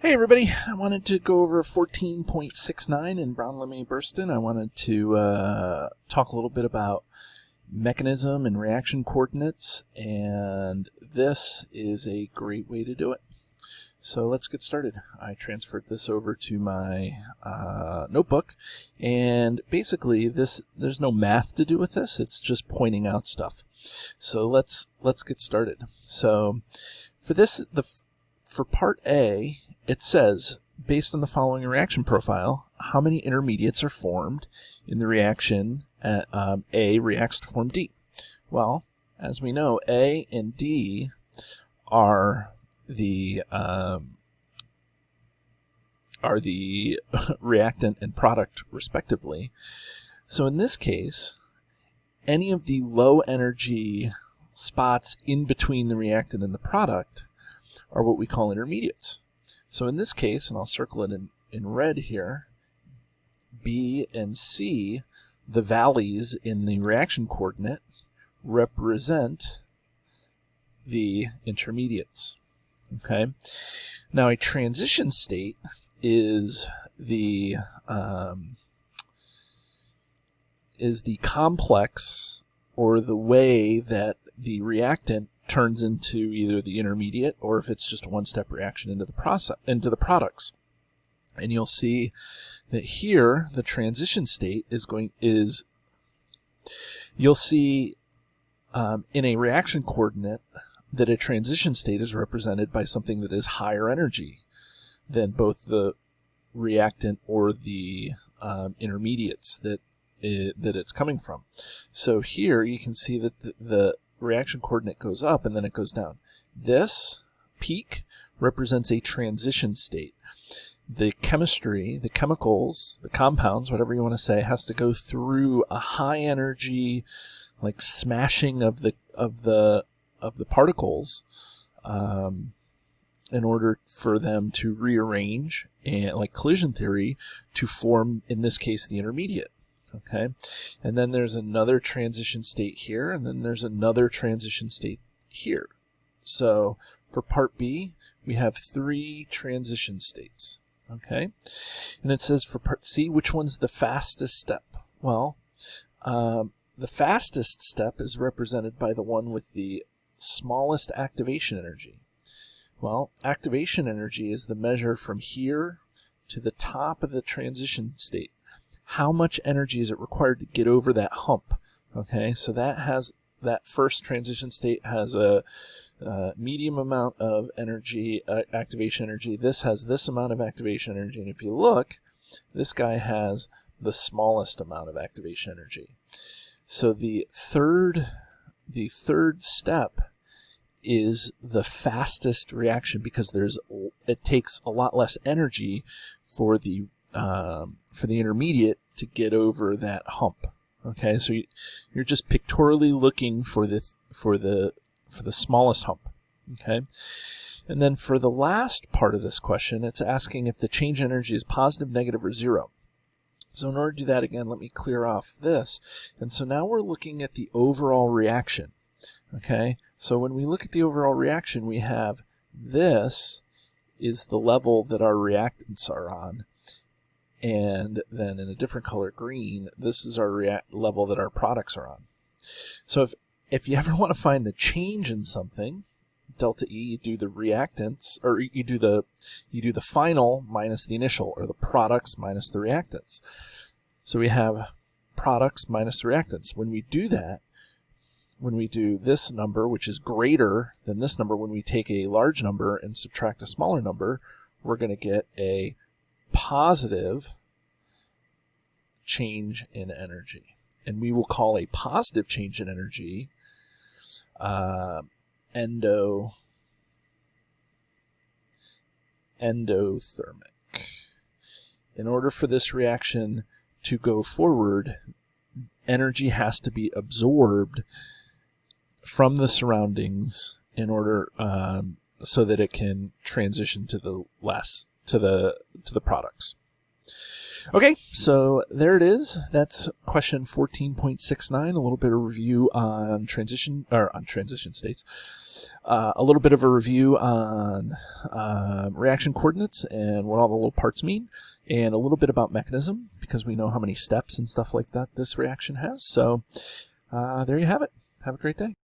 Hey everybody, I wanted to go over 14.69 in Brown-Lemay-Burston. I wanted to talk a little bit about mechanism and reaction coordinates, and this is a great way to do it. So let's get started. I transferred this over to my notebook, and basically there's no math to do with this, it's just pointing out stuff. So let's get started. So for this, for part A, it says, based on the following reaction profile, how many intermediates are formed in the reaction A reacts to form D? Well, as we know, A and D are the reactant and product respectively. So in this case, any of the low energy spots in between the reactant and the product are what we call intermediates. So in this case, and I'll circle it in red here, B and C, the valleys in the reaction coordinate, represent the intermediates. Okay. Now a transition state is the complex, or the way that the reactant turns into either the intermediate, or if it's just a one-step reaction into the products. And you'll see that here the transition state you'll see in a reaction coordinate that a transition state is represented by something that is higher energy than both the reactant or the intermediates that it's coming from. So here you can see that the reaction coordinate goes up and then it goes down. This peak represents a transition state. The chemistry, the chemicals, the compounds, whatever you want to say, has to go through a high energy, like smashing of the particles, in order for them to rearrange, and like collision theory, to form, in this case, the intermediate. Okay, and then there's another transition state here, and then there's another transition state here. So for part B, we have 3 transition states. Okay, and it says for part C, which one's the fastest step? Well, the fastest step is represented by the one with the smallest activation energy. Well, activation energy is the measure from here to the top of the transition state. How much energy is it required to get over that hump? Okay, so that first transition state has a medium amount of energy, activation energy. This has this amount of activation energy, and if you look, this guy has the smallest amount of activation energy. So the third step is the fastest reaction because it takes a lot less energy for the intermediate to get over that hump. Okay, so you're just pictorially looking for the smallest hump. Okay, and then for the last part of this question, it's asking if the change in energy is positive, negative, or zero. So in order to do that, again, let me clear off this. And so now we're looking at the overall reaction. Okay, so when we look at the overall reaction, we have this is the level that our reactants are on. And then in a different color, green, this is our level that our products are on. So if you ever want to find the change in something, delta E, you do the reactants, or you do the final minus the initial, or the products minus the reactants. So we have products minus the reactants. When we do that, when we do this number, which is greater than this number, when we take a large number and subtract a smaller number, we're going to get a positive change in energy. And we will call a positive change in energy endothermic. In order for this reaction to go forward, energy has to be absorbed from the surroundings in order so that it can transition to the products. Okay, so there it is. That's question 14.69. A little bit of review on transition states. A little bit of a review on reaction coordinates and what all the little parts mean, and a little bit about mechanism because we know how many steps and stuff like that this reaction has. So there you have it. Have a great day.